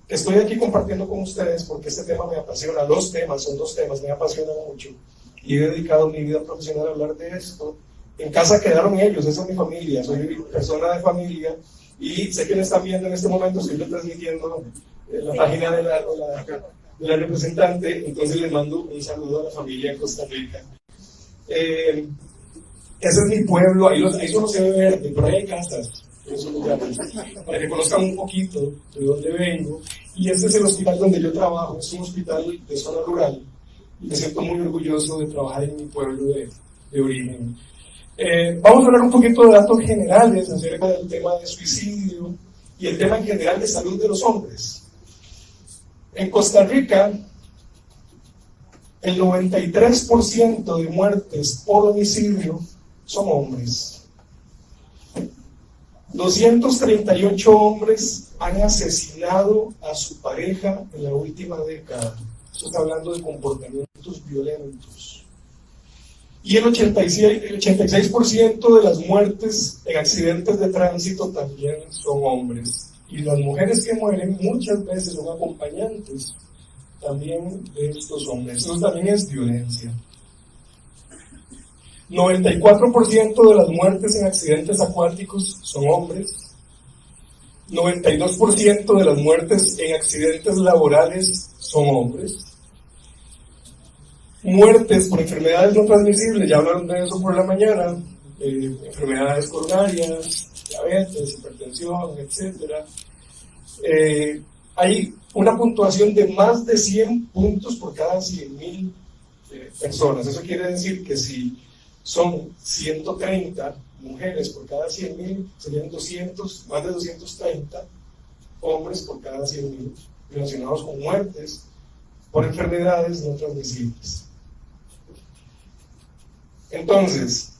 Estoy aquí compartiendo con ustedes porque este tema me apasiona, son dos temas, me apasionan mucho y he dedicado mi vida profesional a hablar de esto. En casa quedaron ellos, esa es mi familia, soy persona de familia y sé que me están viendo en este momento, estoy retransmitiendo la página de la representante, entonces les mando un saludo a la familia en Costa Rica. Ese es mi pueblo, ahí solo se ve verde, por ahí hay casas, para que conozcan un poquito de dónde vengo. Y este es el hospital donde yo trabajo, es un hospital de zona rural y me siento muy orgulloso de trabajar en mi pueblo de origen. Vamos a hablar un poquito de datos generales acerca del tema de suicidio y el tema en general de salud de los hombres. En Costa Rica, el 93% de muertes por homicidio son hombres. 238 hombres han asesinado a su pareja en la última década. Esto está hablando de comportamientos violentos. Y el 86% de las muertes en accidentes de tránsito también son hombres. Y las mujeres que mueren muchas veces son acompañantes también de estos hombres. Eso también es violencia. 94% de las muertes en accidentes acuáticos son hombres. 92% de las muertes en accidentes laborales son hombres. Muertes por enfermedades no transmisibles, ya hablaron de eso por la mañana, enfermedades coronarias, diabetes, hipertensión, etc. Hay una puntuación de más de 100 puntos por cada 100,000 personas. Eso quiere decir que si son 130 mujeres por cada 100,000, serían más de 230 hombres por cada 100,000 relacionados con muertes por enfermedades no transmisibles. Entonces,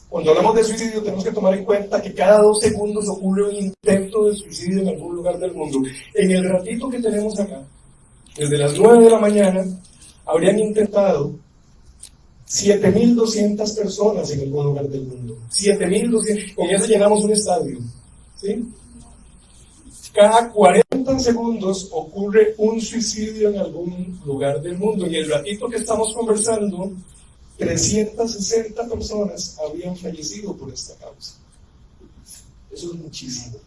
cuando hablamos de suicidio tenemos que tomar en cuenta que cada 2 segundos ocurre un intento de suicidio en algún lugar del mundo. En el ratito que tenemos acá, desde las 9 de la mañana, habrían intentado 7,200 personas en algún lugar del mundo. 7,200, con eso llenamos un estadio, ¿sí? Cada 40 segundos ocurre un suicidio en algún lugar del mundo. En el ratito que estamos conversando, 360 personas habían fallecido por esta causa. Eso es muchísimo.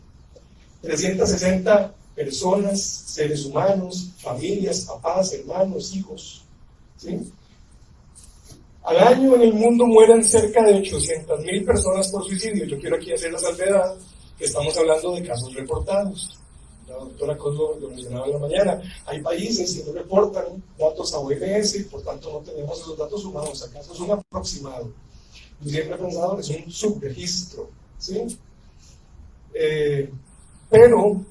360 personas, seres humanos, familias, papás, hermanos, hijos, ¿sí? Al año en el mundo mueren cerca de 800,000 personas por suicidio. Yo quiero aquí hacer la salvedad que estamos hablando de casos reportados. La doctora Cos lo mencionaba en la mañana. Hay países que no reportan datos a OMS y por tanto no tenemos esos datos humanos. ¿Acaso es un aproximado? Yo siempre he pensado que es un subregistro, ¿sí? Pero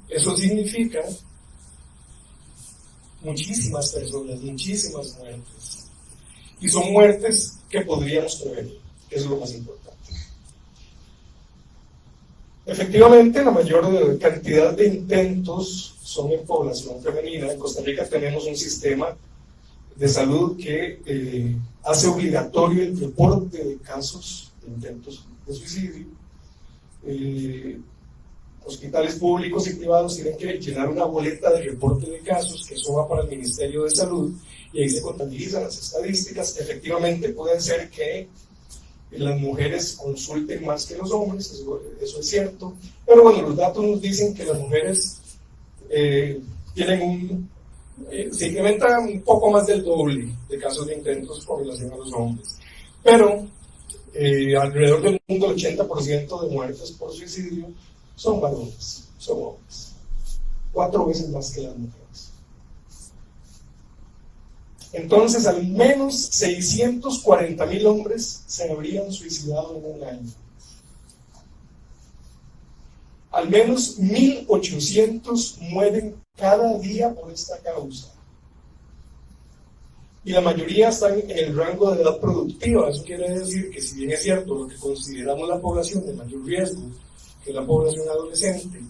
eso significa muchísimas personas, muchísimas muertes. Y son muertes que podríamos prevenir, que es lo más importante. Efectivamente, la mayor cantidad de intentos son en población femenina. En Costa Rica tenemos un sistema de salud que hace obligatorio el reporte de casos de intentos de suicidio. Hospitales públicos y privados tienen que llenar una boleta de reporte de casos, que eso va para el Ministerio de Salud, y ahí se contabilizan las estadísticas. Efectivamente puede ser que las mujeres consulten más que los hombres, eso es cierto, pero bueno, los datos nos dicen que las mujeres tienen se incrementa un poco más del doble de casos de intentos con relación a los hombres, pero alrededor del mundo el 80% de muertes por suicidio son varones, son hombres, 4 veces más que las mujeres. Entonces, al menos 640,000 hombres se habrían suicidado en un año. Al menos 1,800 mueren cada día por esta causa. Y la mayoría están en el rango de edad productiva. Eso quiere decir que, si bien es cierto, lo que consideramos la población de mayor riesgo, que es la población adolescente,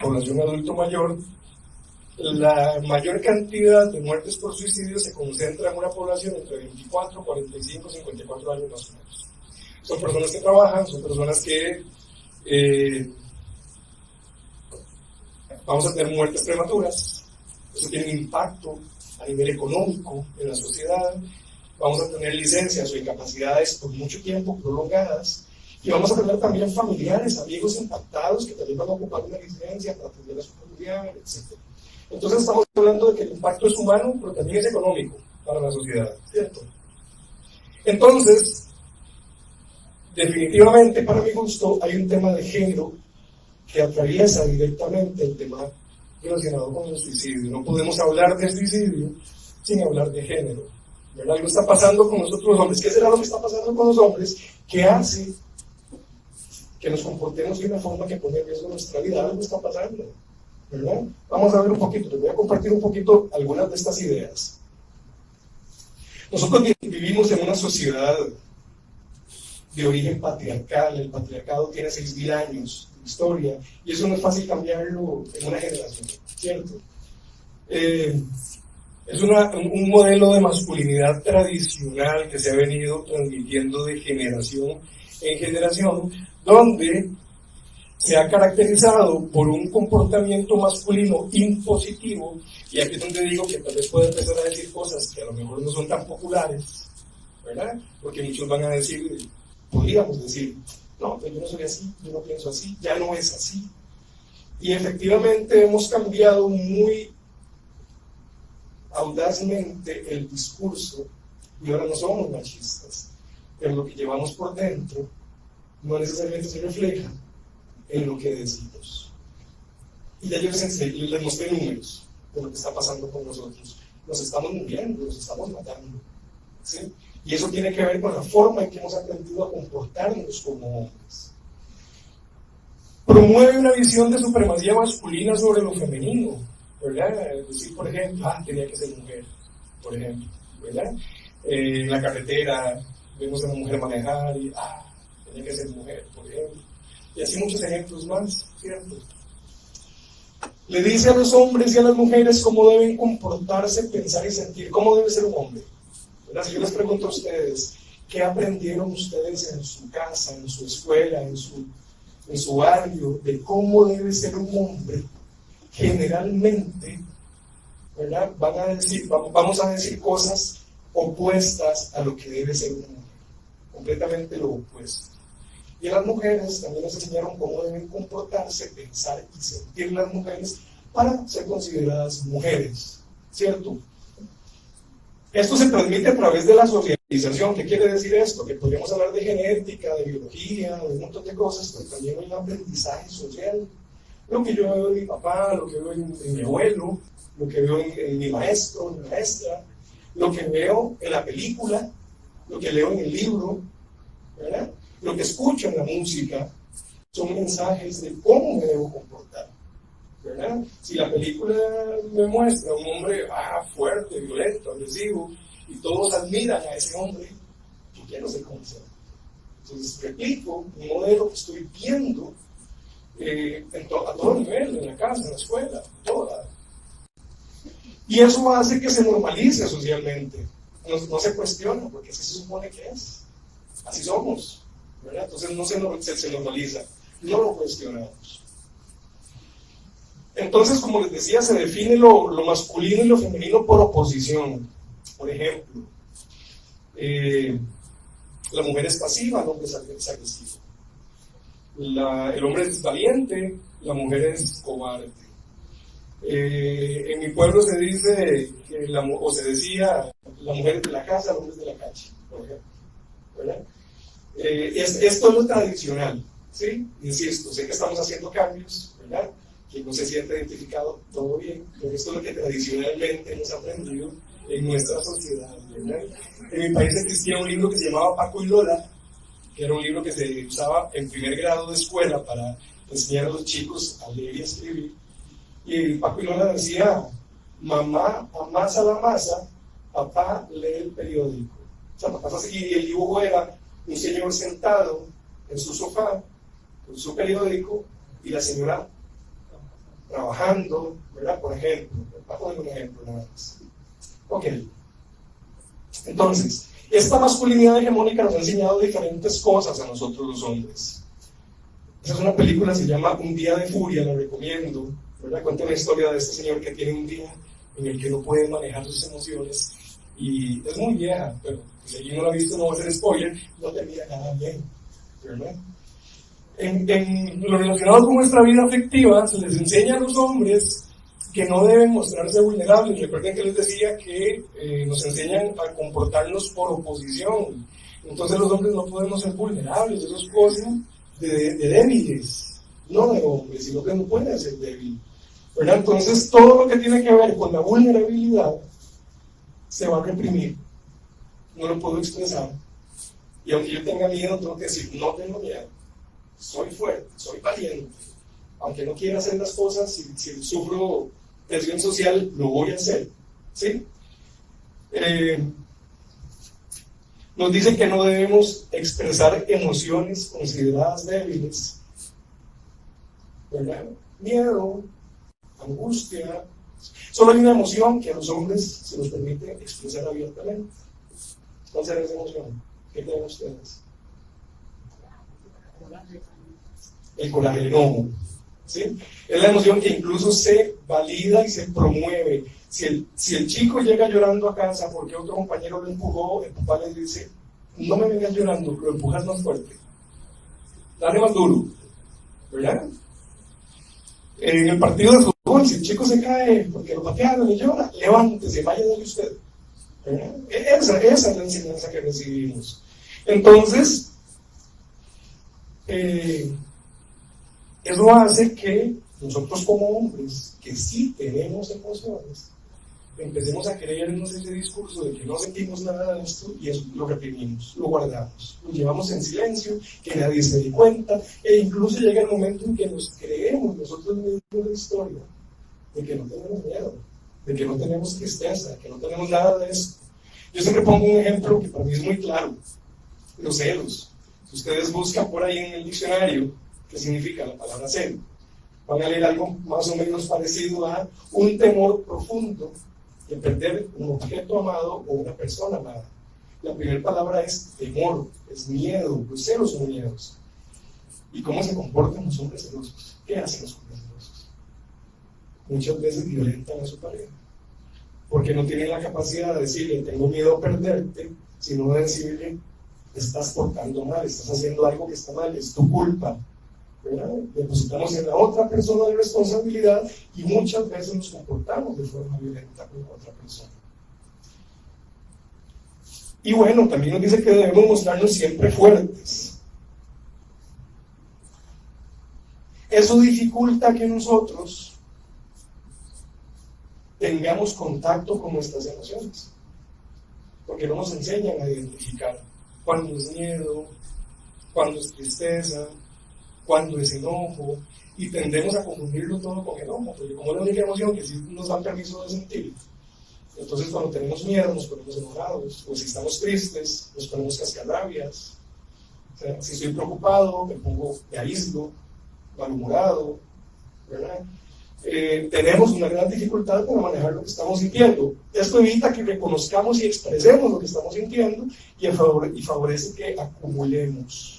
población adulto mayor, la mayor cantidad de muertes por suicidio se concentra en una población entre 24, 45, 54 años más o menos. Son personas que trabajan, son personas que Vamos a tener muertes prematuras, eso tiene un impacto a nivel económico en la sociedad. Vamos a tener licencias o incapacidades por mucho tiempo prolongadas, y vamos a tener también familiares, amigos impactados que también van a ocupar una licencia para atender a su familiar, etc. Entonces estamos hablando de que el impacto es humano, pero también es económico para la sociedad, ¿cierto? Entonces, definitivamente, para mi gusto, hay un tema de género que atraviesa directamente el tema relacionado con el suicidio. No podemos hablar de suicidio sin hablar de género, ¿verdad? Algo está pasando con nosotros los hombres. ¿Qué será lo que está pasando con los hombres que hace que nos comportemos de una forma que pone en riesgo nuestra vida? Algo está pasando, ¿verdad? Vamos a ver un poquito, les voy a compartir un poquito algunas de estas ideas. Nosotros vivimos en una sociedad de origen patriarcal. El patriarcado tiene 6.000 años de historia, y eso no es fácil cambiarlo en una generación, ¿cierto? Es un modelo de masculinidad tradicional que se ha venido transmitiendo de generación en generación, donde se ha caracterizado por un comportamiento masculino impositivo, y aquí es donde digo que tal vez puede empezar a decir cosas que a lo mejor no son tan populares, ¿verdad? Porque muchos van a decir, podríamos decir, no, pues yo no soy así, yo no pienso así, ya no es así. Y efectivamente hemos cambiado muy audazmente el discurso, y ahora no somos machistas, pero lo que llevamos por dentro no necesariamente se refleja en lo que decimos. Y ya yo les mostré números de lo que está pasando con nosotros. Nos estamos muriendo, nos estamos matando, ¿sí? Y eso tiene que ver con la forma en que hemos aprendido a comportarnos como hombres. Promueve una visión de supremacía masculina sobre lo femenino, ¿verdad? Es decir, por ejemplo, tenía que ser mujer, por ejemplo, ¿verdad? En la carretera vemos a una mujer manejar y tenía que ser mujer, por ejemplo. Y así muchos ejemplos más, ¿cierto? Le dice a los hombres y a las mujeres cómo deben comportarse, pensar y sentir, cómo debe ser un hombre. ¿Verdad? Si yo les pregunto a ustedes, ¿qué aprendieron ustedes en su casa, en su escuela, en su barrio, de cómo debe ser un hombre? Generalmente, ¿verdad? Vamos a decir cosas opuestas a lo que debe ser un hombre, completamente lo opuesto. Y a las mujeres también les enseñaron cómo deben comportarse, pensar y sentir las mujeres para ser consideradas mujeres, ¿cierto? Esto se transmite a través de la socialización. ¿Qué quiere decir esto? Que podríamos hablar de genética, de biología, de un montón de cosas, pero también hay un aprendizaje social. Lo que yo veo en mi papá, lo que veo en mi abuelo, lo que veo en mi maestro, en mi maestra, lo que veo en la película, lo que leo en el libro, ¿verdad? Lo que escucho en la música, son mensajes de cómo me debo comportar, ¿verdad? Si la película me muestra a un hombre fuerte, violento, agresivo, y todos admiran a ese hombre, yo quiero ser como ese hombre. Entonces replico un modelo que estoy viendo a todo nivel, en la casa, en la escuela, toda. Y eso hace que se normalice socialmente. No se cuestiona, porque así se supone que es. Así somos, ¿verdad? Entonces no se normaliza, no lo cuestionamos. Entonces, como les decía, se define lo masculino y lo femenino por oposición. Por ejemplo, la mujer es pasiva, el hombre es agresivo. El hombre es valiente, la mujer es cobarde. En mi pueblo se dice, se decía, la mujer es de la casa, el hombre es de la calle, por ejemplo, ¿verdad? Esto es lo tradicional, ¿sí? Insisto, sé que estamos haciendo cambios, ¿verdad? Quien no se siente identificado, todo bien, pero esto es lo que tradicionalmente hemos aprendido en nuestra sociedad, ¿verdad? En mi país existía un libro que se llamaba Paco y Lola, que era un libro que se usaba en primer grado de escuela para enseñar a los chicos a leer y a escribir. Y Paco y Lola decía, mamá amasa la masa, papá lee el periódico. O sea, papá así, y el dibujo era un señor sentado en su sofá, con su periódico, y la señora trabajando, ¿verdad? Por ejemplo, para poner un ejemplo nada más. Ok. Entonces, esta masculinidad hegemónica nos ha enseñado diferentes cosas a nosotros los hombres. Esa es una película, se llama Un día de furia, la recomiendo. ¿verdad? Cuenta la historia de este señor que tiene un día en el que no puede manejar sus emociones y es muy vieja, pero si alguien no la ha visto no va a ser spoiler, no termina nada bien, ¿verdad? En lo relacionado con nuestra vida afectiva se les enseña a los hombres que no deben mostrarse vulnerables. Recuerden que les decía que nos enseñan a comportarnos por oposición. Entonces los hombres no podemos ser vulnerables, eso es cosa de débiles, no de hombres, sino que no pueden ser débiles, ¿verdad? Entonces todo lo que tiene que ver con la vulnerabilidad se va a reprimir, no lo puedo expresar. Y aunque yo tenga miedo, tengo que decir, no tengo miedo, soy fuerte, soy valiente. Aunque no quiera hacer las cosas, si sufro presión social, lo voy a hacer, ¿sí? Nos dice que no debemos expresar emociones consideradas débiles, ¿verdad? Miedo, angustia. Solo hay una emoción que a los hombres se nos permite expresar abiertamente. ¿Cuál será esa emoción? ¿Qué creen ustedes? El coraje, el enojo. ¿Sí? Es la emoción que incluso se valida y se promueve. Si el chico llega llorando a casa porque otro compañero lo empujó, el papá le dice, no me vengas llorando, lo empujas más fuerte, dale más duro, ¿verdad? En el partido de fútbol, si el chico se cae porque lo patearon y llora, levántese, vaya de usted, ¿verdad? Esa es la enseñanza que recibimos. Entonces, eso hace que nosotros como hombres, que sí tenemos emociones, empecemos a creernos ese discurso de que no sentimos nada de esto y eso lo reprimimos, lo guardamos, lo llevamos en silencio, que nadie se dé cuenta, e incluso llega el momento en que nos creemos nosotros mismos la historia de que no tenemos miedo, de que no tenemos tristeza, de que no tenemos nada de eso. Yo siempre pongo un ejemplo que para mí es muy claro, los celos. Si ustedes buscan por ahí en el diccionario qué significa la palabra celo, van a leer algo más o menos parecido a un temor profundo de perder un objeto amado o una persona amada. La primera palabra es temor, es miedo, los celos son miedos. ¿Y cómo se comportan los hombres celosos? ¿Qué hacen los hombres celosos? Muchas veces violentan a su pareja, porque no tienen la capacidad de decirle, tengo miedo a perderte, sino de decirle, te estás portando mal, estás haciendo algo que está mal, es tu culpa. ¿Verdad? Depositamos en la otra persona la responsabilidad y muchas veces nos comportamos de forma violenta con la otra persona. Y bueno, también nos dice que debemos mostrarnos siempre fuertes. Eso dificulta que nosotros tengamos contacto con nuestras emociones, porque no nos enseñan a identificar cuándo es miedo, cuándo es tristeza, cuando es enojo, y tendemos a confundirlo todo con enojo, porque como es la única emoción que sí nos dan permiso de sentir, entonces cuando tenemos miedo nos ponemos enojados, o si estamos tristes nos ponemos cascarrabias, o sea, si estoy preocupado me aíslo, malhumorado, ¿verdad? Tenemos una gran dificultad para manejar lo que estamos sintiendo. Esto evita que reconozcamos y expresemos lo que estamos sintiendo y favorece que acumulemos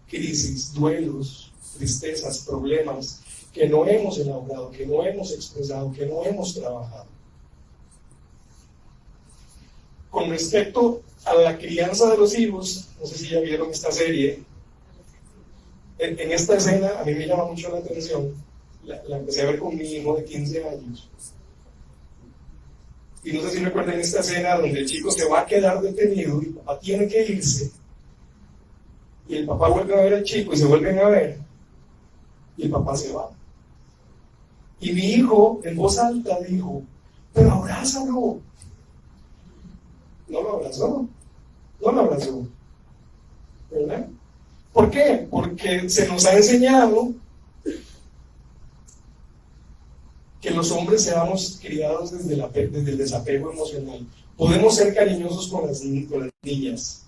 crisis, duelos, tristezas, problemas que no hemos elaborado, que no hemos expresado, que no hemos trabajado. Con respecto a la crianza de los hijos, no sé si ya vieron esta serie, en esta escena a mí me llama mucho la atención, la empecé a ver con mi hijo de 15 años. Y no sé si recuerdan esta escena donde el chico se va a quedar detenido y el papá tiene que irse. Y el papá vuelve a ver al chico y se vuelven a ver, y el papá se va. Y mi hijo, en voz alta, dijo, pero abrázalo. No lo abrazó, ¿verdad? ¿Por qué? Porque se nos ha enseñado que los hombres seamos criados desde el desapego emocional. Podemos ser cariñosos con las niñas,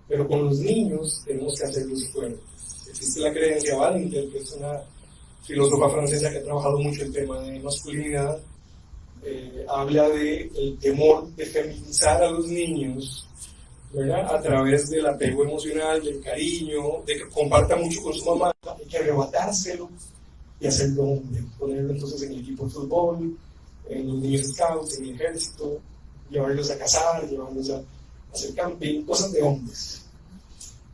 pero con los niños tenemos que hacerlos fuertes. Existe la creencia Wallenberg, que es una filósofa francesa que ha trabajado mucho el tema de masculinidad, habla del temor de feminizar a los niños, ¿verdad? A través del apego emocional, del cariño, de que comparta mucho con su mamá, hay que arrebatárselo, y hacerlo hombre, ponerlo entonces en el equipo de fútbol, en los niños scouts, en el ejército, llevarlos a cazar, llevarlos a hacer camping, cosas de hombres,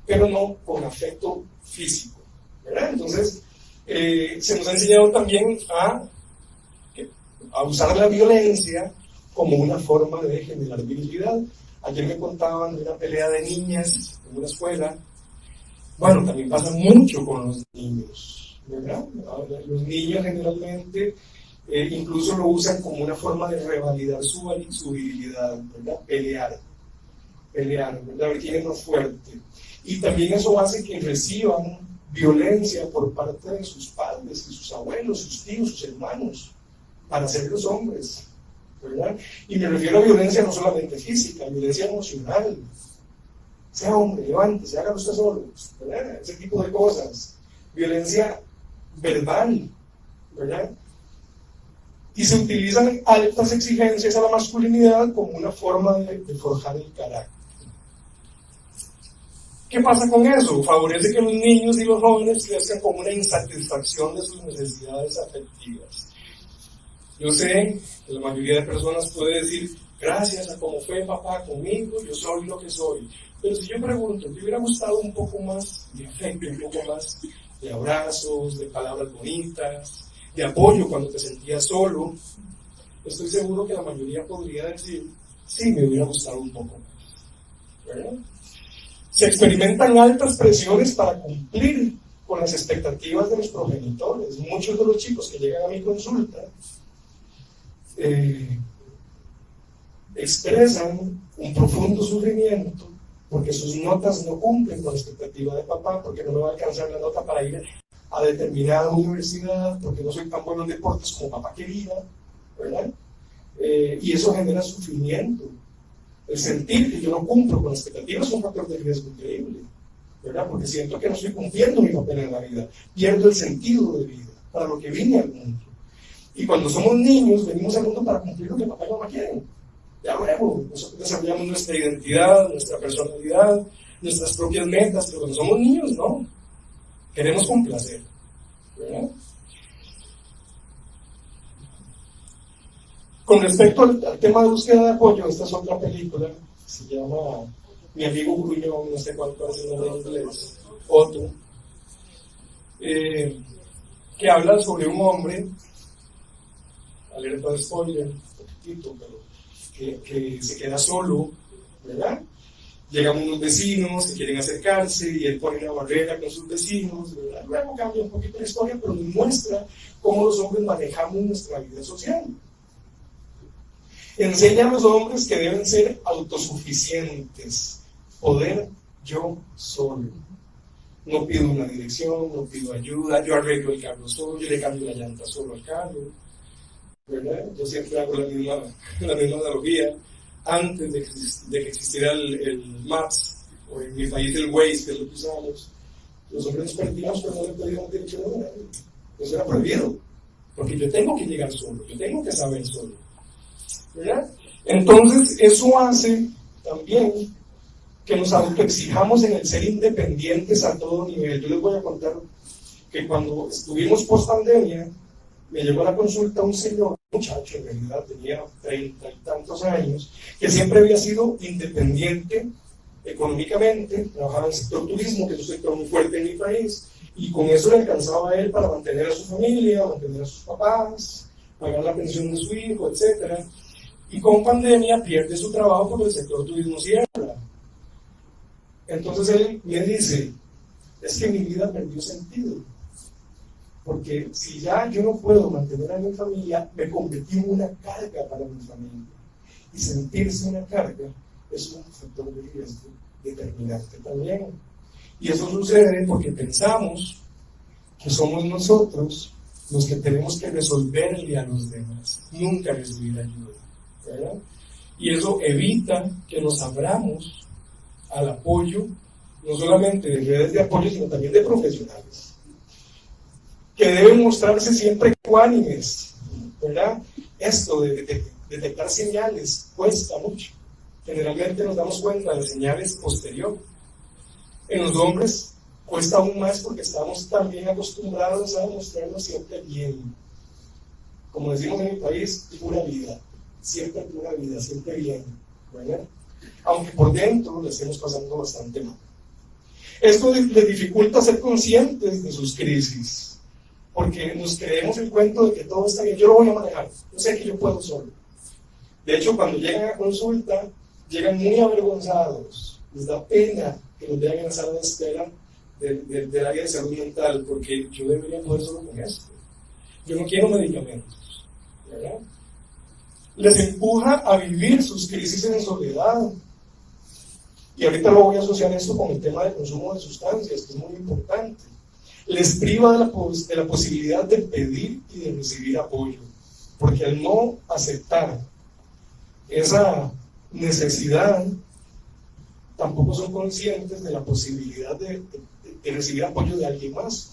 pero no con afecto físico, ¿verdad? Entonces, se nos ha enseñado también a usar la violencia como una forma de generar virilidad. Ayer me contaban de una pelea de niñas en una escuela. Bueno, también pasa mucho con los niños, ¿verdad? Los niños generalmente incluso lo usan como una forma de revalidar su virilidad, ¿verdad? Pelear, ¿verdad? A ver quién es más fuerte. Y también eso hace que reciban violencia por parte de sus padres, de sus abuelos, sus tíos, sus hermanos, para ser los hombres, ¿verdad? Y me refiero a violencia no solamente física, violencia emocional. Sea hombre, levántese, hágalo usted solo, ¿verdad? Ese tipo de cosas. Violencia verbal, ¿verdad? Y se utilizan altas exigencias a la masculinidad como una forma de forjar el carácter. ¿Qué pasa con eso? Favorece que los niños y los jóvenes crezcan con una insatisfacción de sus necesidades afectivas. Yo sé que la mayoría de personas puede decir, gracias a cómo fue papá conmigo, yo soy lo que soy. Pero si yo pregunto, ¿te hubiera gustado un poco más de afecto, un poco más de abrazos, de palabras bonitas, de apoyo cuando te sentías solo? Estoy seguro que la mayoría podría decir, sí, me hubiera gustado un poco más, ¿verdad? Se experimentan altas presiones para cumplir con las expectativas de los progenitores. Muchos de los chicos que llegan a mi consulta expresan un profundo sufrimiento porque sus notas no cumplen con la expectativa de papá, porque no me va a alcanzar la nota para ir a determinada universidad, porque no soy tan bueno en deportes como papá quería, ¿verdad? Y eso genera sufrimiento. El sentir que yo no cumplo con las expectativas es un factor de riesgo increíble, ¿verdad? Porque siento que no estoy cumpliendo mi papel en la vida, pierdo el sentido de vida, para lo que vine al mundo. Y cuando somos niños, venimos al mundo para cumplir lo que papá y mamá quieren. Ya luego, nosotros desarrollamos nuestra identidad, nuestra personalidad, nuestras propias metas, pero cuando somos niños, no. Queremos complacer, ¿verdad? Con respecto al tema de búsqueda de apoyo, esta es otra película, se llama Mi amigo Gruñón, no sé cuánto es el nombre en inglés, Otto, que habla sobre un hombre, alerta de spoiler, un poquitito, pero que se queda solo, ¿verdad? Llegan unos vecinos que quieren acercarse y él pone una barrera con sus vecinos, ¿verdad? Luego cambia un poquito la historia, pero nos muestra cómo los hombres manejamos nuestra vida social. Enseña a los hombres que deben ser autosuficientes, poder yo solo. No pido una dirección, no pido ayuda, yo arreglo el carro solo, yo le cambio la llanta solo al carro, ¿verdad? Yo siempre hago la misma analogía. Antes de que existiera el Maps, o en mi país el Waze, que es lo que usamos, los hombres nos perdíamos, pero no le pedíamos dirección a nadie. Eso era prohibido, porque yo tengo que llegar solo, yo tengo que saber solo, ¿verdad? Entonces, eso hace también que nos autoexijamos en el ser independientes a todo nivel. Yo les voy a contar que cuando estuvimos post-pandemia, me llegó a la consulta un señor, muchacho, en realidad tenía 30 y tantos años, que siempre había sido independiente económicamente, trabajaba en el sector turismo, que es un sector muy fuerte en mi país, y con eso le alcanzaba a él para mantener a su familia, mantener a sus papás, pagar la pensión de su hijo, etc. Y con pandemia pierde su trabajo porque el sector turismo cierra. Entonces él me dice, es que mi vida perdió sentido. Porque si ya yo no puedo mantener a mi familia, me convertí en una carga para mi familia. Y sentirse una carga es un factor de riesgo determinante también. Y eso sucede porque pensamos que somos nosotros los que tenemos que resolverle a los demás, nunca recibir ayuda, ¿verdad? Y eso evita que nos abramos al apoyo, no solamente de redes de apoyo, sino también de profesionales, que deben mostrarse siempre ecuánimes, ¿verdad? Esto de detectar señales cuesta mucho. Generalmente nos damos cuenta de señales posteriores. En los hombres cuesta aún más porque estamos también acostumbrados a mostrarnos siempre bien. Como decimos en mi país, pura vida, siempre bien, ¿verdad? Aunque por dentro le estemos pasando bastante mal. Esto les dificulta ser conscientes de sus crisis, porque nos creemos el cuento de que todo está bien, yo lo voy a manejar, yo sé que yo puedo solo. De hecho, cuando llegan a consulta, llegan muy avergonzados, les da pena que los vean en la sala de espera del área de salud mental, porque yo debería poder solo con esto. Yo no quiero medicamentos, ¿verdad? Les empuja a vivir sus crisis en soledad. Y ahorita lo voy a asociar esto con el tema del consumo de sustancias, que es muy importante. Les priva de la posibilidad de pedir y de recibir apoyo, porque al no aceptar esa necesidad, tampoco son conscientes de la posibilidad de recibir apoyo de alguien más.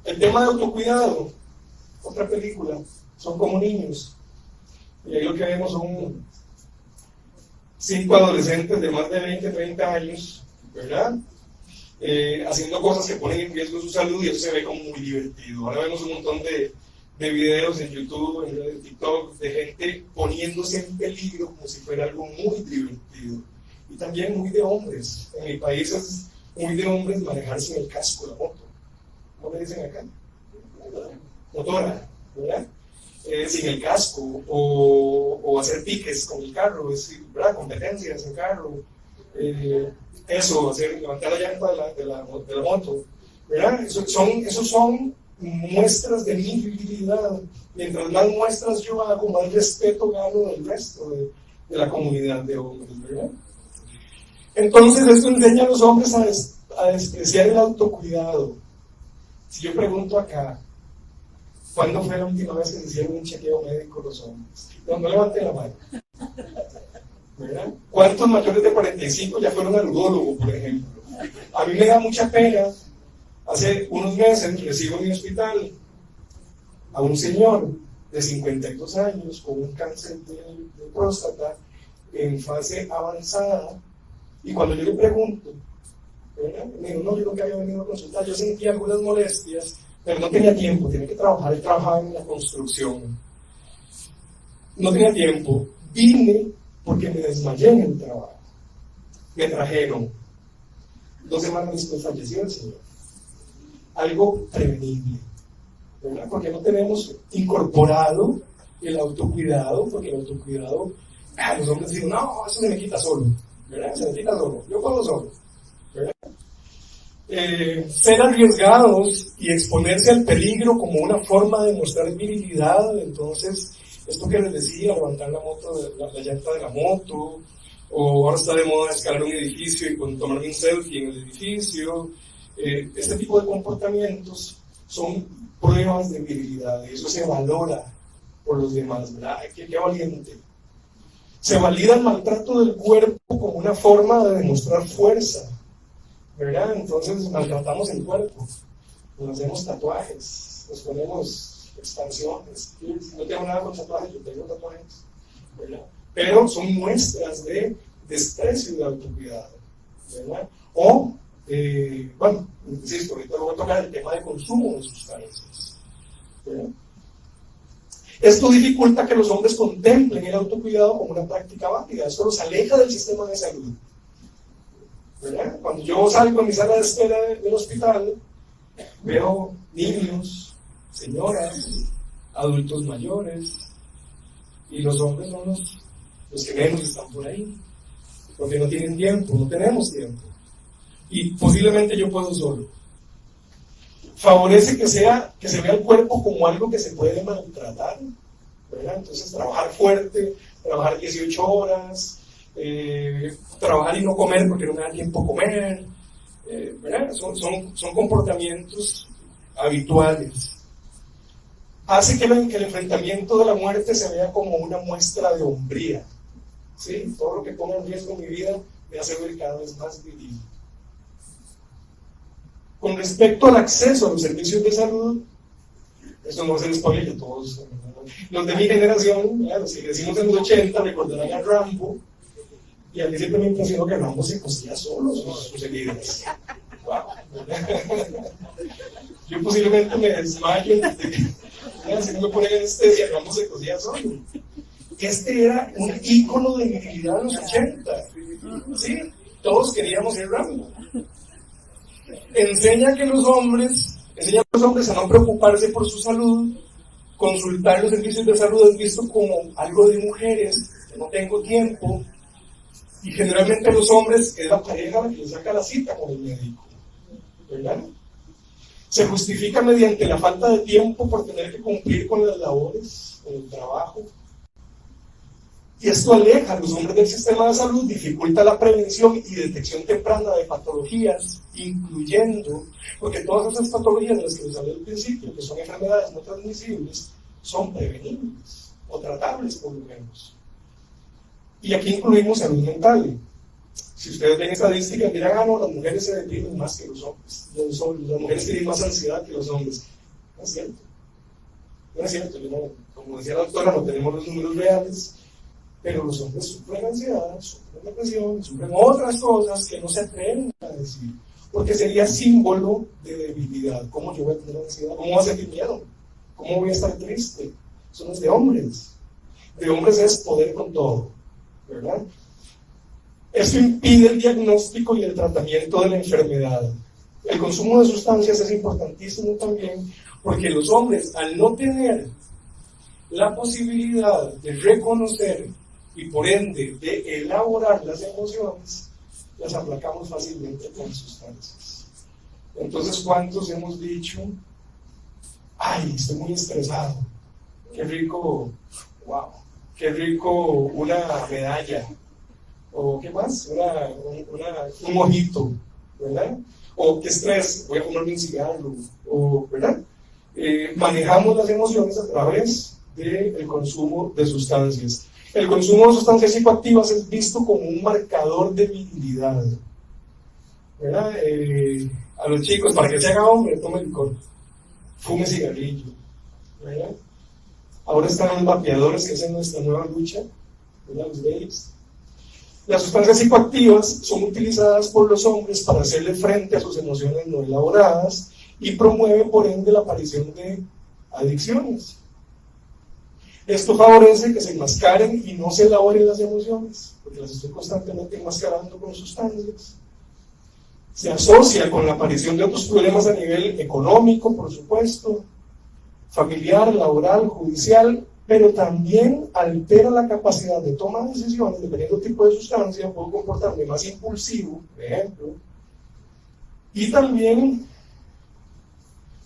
El tema de autocuidado, otra película, Son como niños. Y ahí lo que vemos son 5 adolescentes de más de 20, 30 años, ¿verdad? Haciendo cosas que ponen en riesgo su salud, y eso se ve como muy divertido. Ahora vemos un montón de videos en YouTube, en TikTok, de gente poniéndose en peligro como si fuera algo muy divertido. Y también muy de hombres. En mi país es muy de hombres manejar sin el casco de la moto. ¿Cómo le dicen acá? Motora, ¿verdad? Sin el casco, o hacer piques con el carro, ¿verdad? Competencias en carro, levantar la llanta de la moto, ¿verdad? Esos son muestras de mi virilidad. Mientras más muestras yo hago, más respeto gano del resto de la comunidad de hombres, ¿verdad? Entonces esto enseña a los hombres a despreciar el autocuidado. Si yo pregunto acá, ¿cuándo fue la última vez que se hicieron un chequeo médico los hombres? No levanten la mano, ¿verdad? ¿Cuántos mayores de 45 ya fueron al udólogo, por ejemplo? A mí me da mucha pena. Hace unos meses recibo en mi hospital a un señor de 52 años con un cáncer de próstata en fase avanzada, y cuando yo le pregunto, ¿verdad? Me dijo, no, yo nunca había venido a consultar, yo sentía algunas molestias, pero no tenía tiempo, tenía que trabajar, él trabajaba en la construcción. No tenía tiempo, vine porque me desmayé en el trabajo. Me trajeron. 2 semanas después falleció el señor. Algo prevenible, ¿verdad? Porque no tenemos incorporado el autocuidado, porque el autocuidado, los hombres dicen, no, eso se me quita solo, ¿verdad? Se me quita solo, yo puedo solo, ¿verdad? Ser arriesgados y exponerse al peligro como una forma de mostrar virilidad. Entonces, esto que les decía, levantar la llanta de la moto, o ahora está de moda escalar un edificio y tomarme un selfie en el edificio. Este tipo de comportamientos son pruebas de virilidad, y eso se valora por los demás, ¿verdad? ¡Qué valiente! Se valida el maltrato del cuerpo como una forma de demostrar fuerza, ¿verdad? Entonces maltratamos el cuerpo, nos hacemos tatuajes, nos ponemos expansiones. No tengo nada con tatuajes, yo tengo tatuajes, ¿verdad? Pero son muestras de desprecio y de autocuidado, ¿verdad? O, bueno, insisto, ahorita lo voy a tocar el tema de consumo de sustancias, ¿verdad? Esto dificulta que los hombres contemplen el autocuidado como una práctica válida. Esto los aleja del sistema de salud, ¿verdad? Cuando yo salgo a mi sala de espera del hospital, veo niños, señoras, adultos mayores, y los hombres son los que menos están por ahí, porque no tienen tiempo, no tenemos tiempo, y posiblemente yo puedo solo. Favorece que se vea el cuerpo como algo que se puede maltratar, ¿verdad? Entonces trabajar fuerte, trabajar 18 horas, trabajar y no comer porque no me da tiempo comer, ¿verdad? Son comportamientos habituales. Hace que el enfrentamiento de la muerte se vea como una muestra de hombría, ¿sí? Todo lo que ponga en riesgo mi vida me hace ver cada vez más viril. Con respecto al acceso a los servicios de salud, esto no va a ser spoiler, ya todos Los de mi generación, los que crecimos en los 80, recordarán a Rambo, y a mí siempre me impresionó que Rambo se cosía solo sus heridas. Wow. Yo posiblemente me desmayo, si no me ponen anestesia, Rambo se cosía solo. Este era un ícono de virilidad en los 80. ¿Sí? Todos queríamos ser Rambo. Enseña a los hombres a no preocuparse por su salud. Consultar los servicios de salud es visto como algo de mujeres, que no tengo tiempo. Y generalmente los hombres es la pareja la que le saca la cita con el médico, ¿verdad? Se justifica mediante la falta de tiempo por tener que cumplir con las labores, con el trabajo. Y esto aleja a los hombres del sistema de salud, dificulta la prevención y detección temprana de patologías, incluyendo, porque todas esas patologías de las que les hablé al principio, que son enfermedades no transmisibles, son prevenibles o tratables por lo menos. Y aquí incluimos salud mental. Si ustedes ven estadísticas, dirán, no, las mujeres se deprimen más que los hombres. Las mujeres tienen más ansiedad que los hombres. No es cierto. No es cierto. Como decía la doctora, no tenemos los números reales. Pero los hombres sufren ansiedad, sufren depresión, sufren otras cosas que no se atreven a decir, porque sería símbolo de debilidad. ¿Cómo yo voy a tener ansiedad? ¿Cómo voy a sentir miedo? ¿Cómo voy a estar triste? Eso no es de hombres. De hombres es poder con todo, ¿verdad? Eso impide el diagnóstico y el tratamiento de la enfermedad. El consumo de sustancias es importantísimo también, porque los hombres, al no tener la posibilidad de reconocer y por ende de elaborar las emociones, las aplacamos fácilmente con sustancias. Entonces, ¿cuántos hemos dicho, ay, estoy muy estresado, qué rico, wow, qué rico una medalla, o qué más, un mojito, ¿verdad? O qué estrés, voy a fumarme un cigarro, o, ¿verdad? Manejamos las emociones a través del consumo de sustancias. El consumo de sustancias psicoactivas es visto como un marcador de virilidad, ¿verdad? A los chicos, para que se haga hombre, tome licor, fume cigarrillo, ¿verdad? Ahora están los vapeadores, que es nuestra nueva lucha, ¿verdad? Los gays. Las sustancias psicoactivas son utilizadas por los hombres para hacerle frente a sus emociones no elaboradas y promueven por ende la aparición de adicciones. Esto favorece que se enmascaren y no se elaboren las emociones, porque las estoy constantemente enmascarando con sustancias. Se asocia con la aparición de otros problemas a nivel económico, por supuesto, familiar, laboral, judicial, pero también altera la capacidad de toma de decisiones. Dependiendo del tipo de sustancia, puedo comportarme más impulsivo, por ejemplo, y también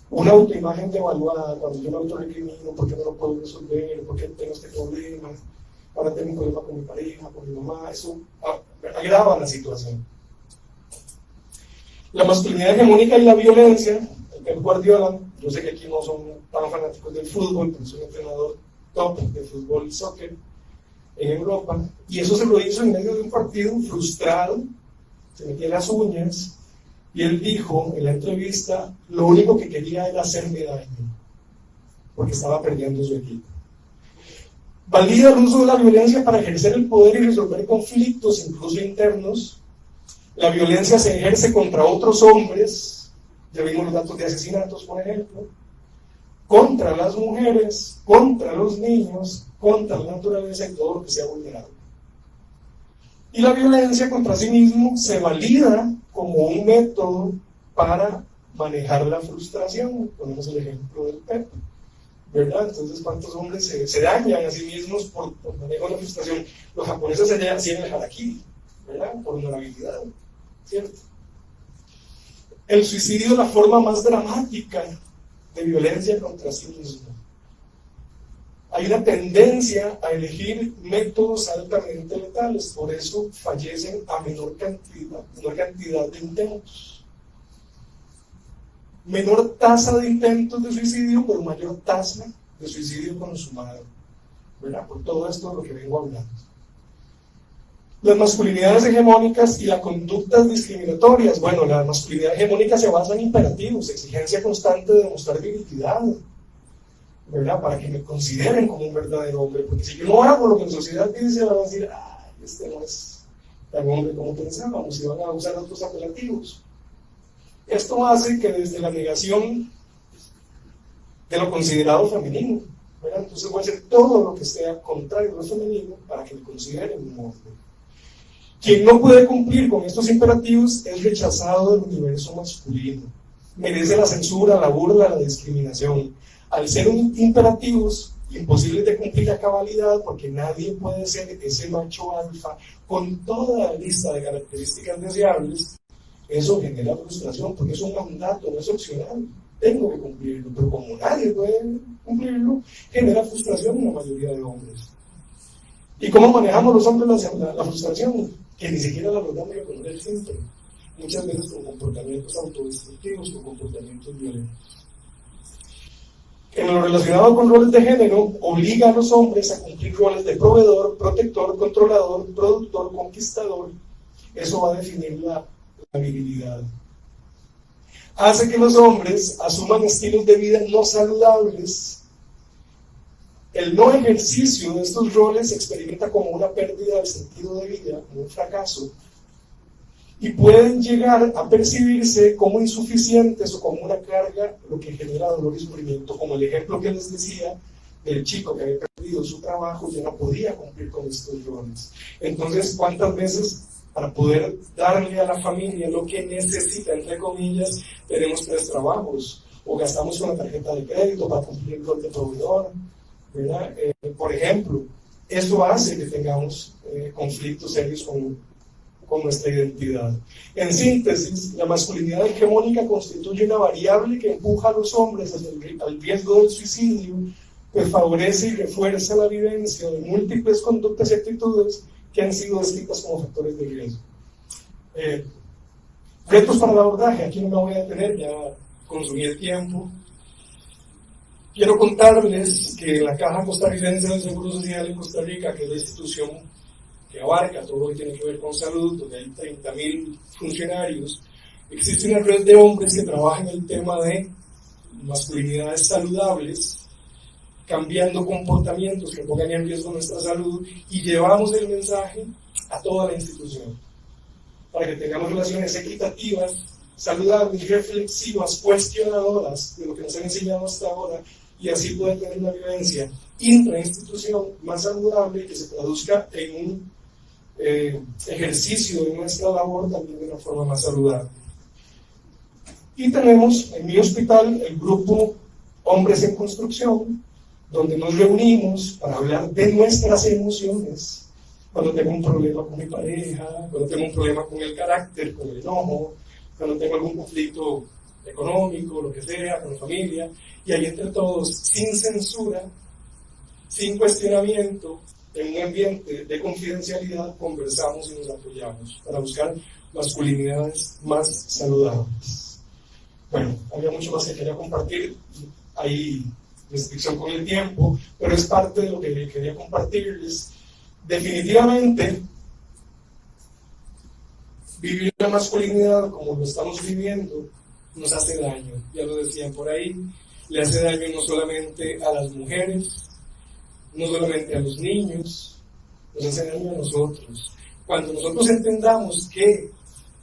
una autoimagen devaluada. Cuando yo me autorrecrimino, ¿por qué no lo puedo resolver? ¿Por qué tengo este problema? Ahora tengo un problema con mi pareja, con mi mamá. Eso agrava la situación. La masculinidad hegemónica y la violencia. Pep Guardiola, yo sé que aquí no son tan fanáticos del fútbol, pero soy un entrenador top de fútbol y soccer en Europa, y eso se lo hizo en medio de un partido frustrado, se metía las uñas, y él dijo en la entrevista, lo único que quería era hacerme daño, porque estaba perdiendo su equipo. Valida el uso de la violencia para ejercer el poder y resolver conflictos, incluso internos. La violencia se ejerce contra otros hombres, ya vimos los datos de asesinatos, por ejemplo, contra las mujeres, contra los niños, contra la naturaleza y todo lo que sea vulnerable. Y la violencia contra sí mismo se valida como un método para manejar la frustración. Ponemos el ejemplo del Pep, ¿verdad? Entonces, ¿cuántos hombres se dañan a sí mismos por manejo de la frustración? Los japoneses se hacían el harakiri, ¿verdad? Por honorabilidad, ¿cierto? El suicidio es la forma más dramática de violencia contra sí mismo. Hay una tendencia a elegir métodos altamente letales, por eso fallecen a menor cantidad de intentos. Menor tasa de intentos de suicidio, pero mayor tasa de suicidio consumado, ¿verdad? Por todo esto de lo que vengo hablando. Las masculinidades hegemónicas y las conductas discriminatorias. Bueno, la masculinidad hegemónica se basa en imperativos, exigencia constante de demostrar virilidad, ¿verdad? Para que me consideren como un verdadero hombre, porque si yo no hago lo que la sociedad dice, van a decir, este no es tan hombre como pensábamos, y van a usar otros apelativos. Esto hace que desde la negación de lo considerado femenino, ¿verdad? Entonces voy a hacer todo lo que sea contrario a lo femenino para que me consideren un hombre. Quien no puede cumplir con estos imperativos es rechazado del universo masculino. Merece la censura, la burla, la discriminación. Al ser imperativos imposibles de cumplir a cabalidad, porque nadie puede ser ese macho alfa con toda la lista de características deseables, eso genera frustración, porque es un mandato, no es opcional. Tengo que cumplirlo, pero como nadie puede cumplirlo, genera frustración en la mayoría de hombres. ¿Y cómo manejamos los hombres la frustración? Que ni siquiera la logramos reconocer siempre. Muchas veces con comportamientos autodestructivos, con comportamientos violentos. En lo relacionado con roles de género, obliga a los hombres a cumplir roles de proveedor, protector, controlador, productor, conquistador. Eso va a definir la virilidad. Hace que los hombres asuman estilos de vida no saludables. El no ejercicio de estos roles se experimenta como una pérdida del sentido de vida, como un fracaso, y pueden llegar a percibirse como insuficientes o como una carga, lo que genera dolor y sufrimiento, como el ejemplo que les decía del chico que había perdido su trabajo y ya no podía cumplir con estos roles. Entonces, ¿cuántas veces para poder darle a la familia lo que necesita, entre comillas, tenemos 3 trabajos, o gastamos una tarjeta de crédito para cumplir el rol de proveedor, ¿verdad? Por ejemplo, eso hace que tengamos conflictos serios con nuestra identidad. En síntesis, la masculinidad hegemónica constituye una variable que empuja a los hombres al riesgo del suicidio, pues favorece y refuerza la vivencia de múltiples conductas y actitudes que han sido descritas como factores de riesgo. Retos para el abordaje, aquí no me voy a detener, ya consumí el tiempo. Quiero contarles que la Caja Costarricense del Seguro Social en Costa Rica, que es la institución que abarca todo lo que tiene que ver con salud, donde hay 30,000 funcionarios, existe una red de hombres que trabajan en el tema de masculinidades saludables, cambiando comportamientos que pongan en riesgo nuestra salud, y llevamos el mensaje a toda la institución para que tengamos relaciones equitativas, saludables, reflexivas, cuestionadoras de lo que nos han enseñado hasta ahora, y así poder tener una vivencia intrainstitución más saludable que se traduzca en un ejercicio de nuestra labor también de una forma más saludable. Y tenemos en mi hospital el grupo Hombres en Construcción, donde nos reunimos para hablar de nuestras emociones. Cuando tengo un problema con mi pareja, cuando tengo un problema con el carácter, con el enojo, cuando tengo algún conflicto económico, lo que sea, con la familia, y ahí entre todos, sin censura, sin cuestionamiento, en un ambiente de confidencialidad, conversamos y nos apoyamos para buscar masculinidades más saludables. Bueno, había mucho más que quería compartir, hay restricción con el tiempo, pero es parte de lo que quería compartirles. Definitivamente, vivir la masculinidad como lo estamos viviendo nos hace daño, ya lo decían por ahí, le hace daño no solamente a las mujeres, no solamente a los niños, nos hace daño a nosotros. Cuando nosotros entendamos que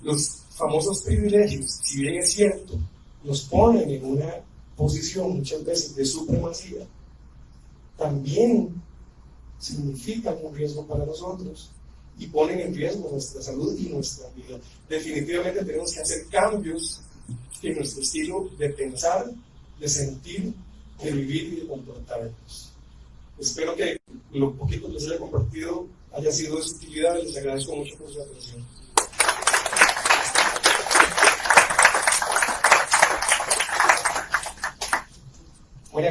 los famosos privilegios, si bien es cierto, nos ponen en una posición muchas veces de supremacía, también significan un riesgo para nosotros y ponen en riesgo nuestra salud y nuestra vida. Definitivamente tenemos que hacer cambios en nuestro estilo de pensar, de sentir, de vivir y de comportarnos. Espero que lo poquito que les haya compartido haya sido de su utilidad y les agradezco mucho por su atención.